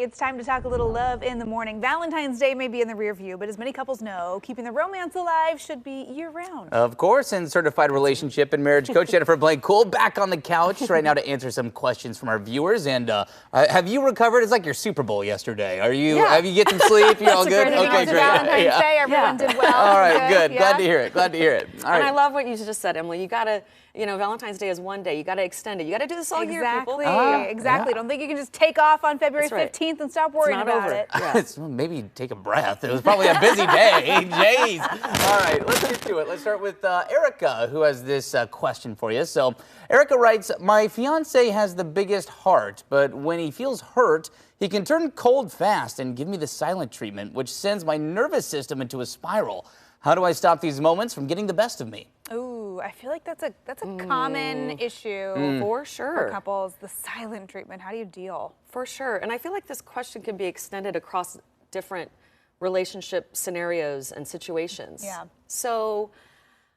it's time to talk a little love in the morning. Valentine's Day may be in the rear view, but as many couples know, keeping the romance alive should be year-round. Of course, and certified relationship and marriage coach Jennifer Blank-Cool back on the couch right now to answer some questions from our viewers. And have you recovered? It's like your Super Bowl yesterday. Are you? Yeah. Have you get some sleep? You're all good? Okay, great. Valentine's Day, everyone did well. All right, good. Glad to hear it. Glad to hear it. All right. And I love what you just said, Emily. You gotta, Valentine's Day is one day. You gotta extend it. You gotta do this all year, people. Exactly. Yeah. Don't think you can just take off on February 15th and stop worrying about it. Yeah. Well, maybe take a breath. It was probably a busy day. Jeez. All right, let's get to it. Let's start with Erica, who has this question for you. So Erica writes, my fiance has the biggest heart, but when he feels hurt, he can turn cold fast and give me the silent treatment, which sends my nervous system into a spiral. How do I stop these moments from getting the best of me? Ooh, I feel like that's a common issue For sure. for couples. The silent treatment. How do you deal? For sure. And I feel like this question can be extended across different relationship scenarios and situations. Yeah. So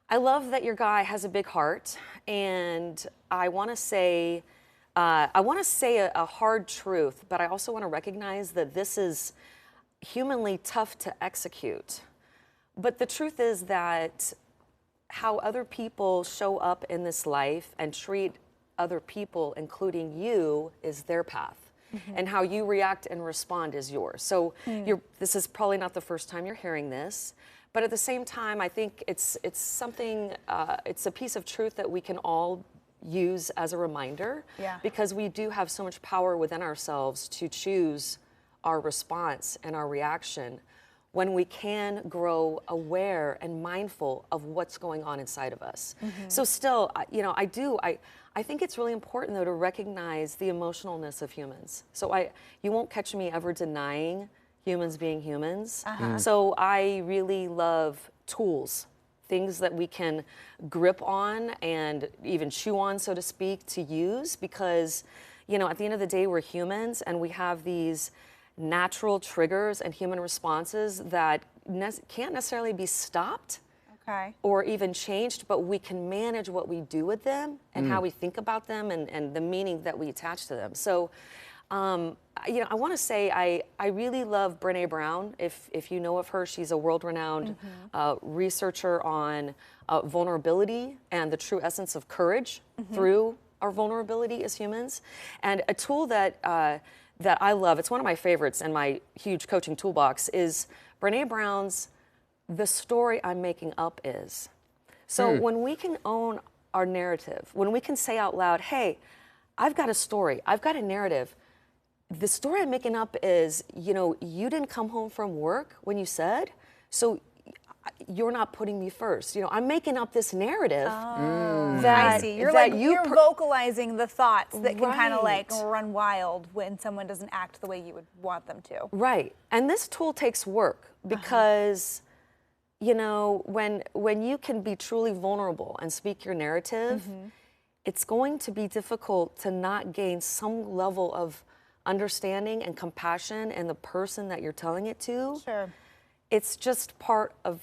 I love that your guy has a big heart, and I want to say a hard truth, but I also want to recognize that this is humanly tough to execute. But the truth is that how other people show up in this life and treat other people, including you, is their path. And how you react and respond is yours. So this is probably not the first time you're hearing this, but at the same time, I think it's something, it's a piece of truth that we can all use as a reminder, because we do have so much power within ourselves to choose our response and our reaction when we can grow aware and mindful of what's going on inside of us. So still, I think it's really important though to recognize the emotionalness of humans. So you won't catch me ever denying humans being humans. So I really love tools, things that we can grip on and even chew on, so to speak, to use, because, at the end of the day, we're humans and we have these natural triggers and human responses that can't necessarily be stopped or even changed, but we can manage what we do with them and how we think about them and the meaning that we attach to them. So, I want to say I really love Brené Brown. If you know of her, she's a world-renowned researcher on vulnerability and the true essence of courage through our vulnerability as humans. And a tool that I love, it's one of my favorites in my huge coaching toolbox, is Brené Brown's "The Story I'm Making Up Is." So when we can own our narrative, when we can say out loud, hey, I've got a story, I've got a narrative. The story I'm making up is, you didn't come home from work when you said, so you're not putting me first. I'm making up this narrative that I see. You're vocalizing the thoughts that can kind of like run wild when someone doesn't act the way you would want them to. Right. And this tool takes work because, when you can be truly vulnerable and speak your narrative, it's going to be difficult to not gain some level of understanding and compassion in the person that you're telling it to. Sure. It's just part of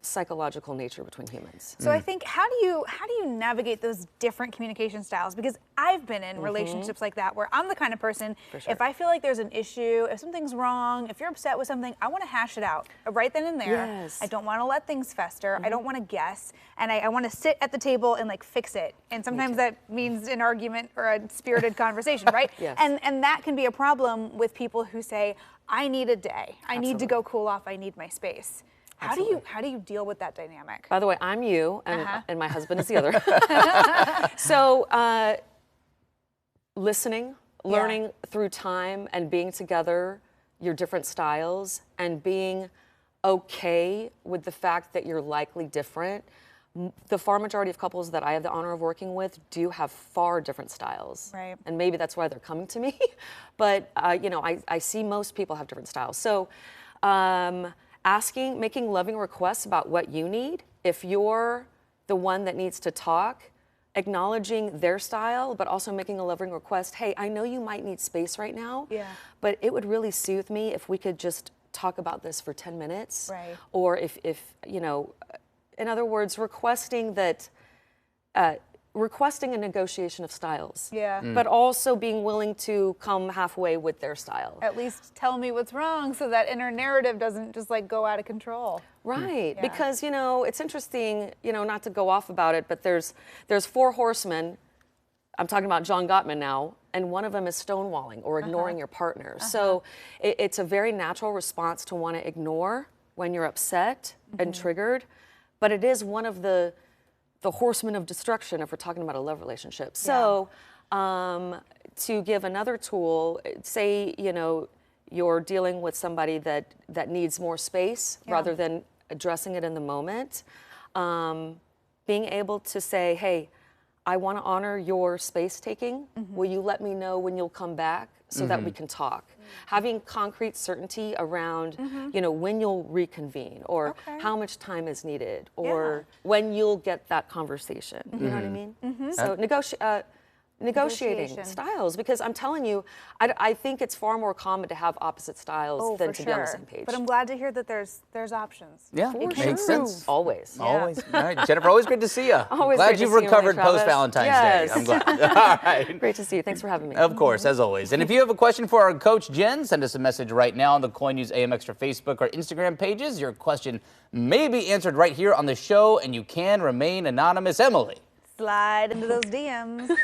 psychological nature between humans. So I think, how do you navigate those different communication styles? Because I've been in relationships like that where I'm the kind of person, if I feel like there's an issue, if something's wrong, if you're upset with something, I want to hash it out right then and there. Yes. I don't want to let things fester. I don't want to guess, and I want to sit at the table and like fix it. And sometimes that means an argument or a spirited conversation, right? Yes. And that can be a problem with people who say, I need a day. I need to go cool off. I need my space. How do you deal with that dynamic? By the way, I'm you, and my husband is the other. So listening, learning through time, and being together, your different styles, and being okay with the fact that you're likely different. The far majority of couples that I have the honor of working with do have far different styles. Right. And maybe that's why they're coming to me. But, I see most people have different styles. So making loving requests about what you need. If you're the one that needs to talk, acknowledging their style, but also making a loving request. Hey, I know you might need space right now, but it would really soothe me if we could just talk about this for 10 minutes. Right. Or if in other words, requesting that requesting a negotiation of styles. Yeah. But also being willing to come halfway with their style. At least tell me what's wrong so that inner narrative doesn't just like go out of control. Right, Yeah. because it's interesting, not to go off about it, but there's 4 horsemen. I'm talking about John Gottman now, and one of them is stonewalling or ignoring your partner. So it's a very natural response to want to ignore when you're upset and triggered, but it is one of the horsemen of destruction if we're talking about a love relationship. So to give another tool, say you're dealing with somebody that needs more space rather than addressing it in the moment, being able to say, hey, I want to honor your space taking. Will you let me know when you'll come back so that we can talk? Having concrete certainty around, when you'll reconvene or how much time is needed or when you'll get that conversation. You know what I mean? So negotiating styles, because I'm telling you, I think it's far more common to have opposite styles than to be on the same page. But I'm glad to hear that there's options. Yeah, For makes sure. sense. Always. Always. All right, Jennifer, always good to see you. Always glad great to you've see you, recovered Travis. post-Valentine's Yes. Day. I'm glad. All right. Great to see you. Thanks for having me. Of course, as always. And if you have a question for our coach, Jen, send us a message right now on the KOIN News AM Extra Facebook or Instagram pages. Your question may be answered right here on the show, and you can remain anonymous. Emily. Slide into those DMs.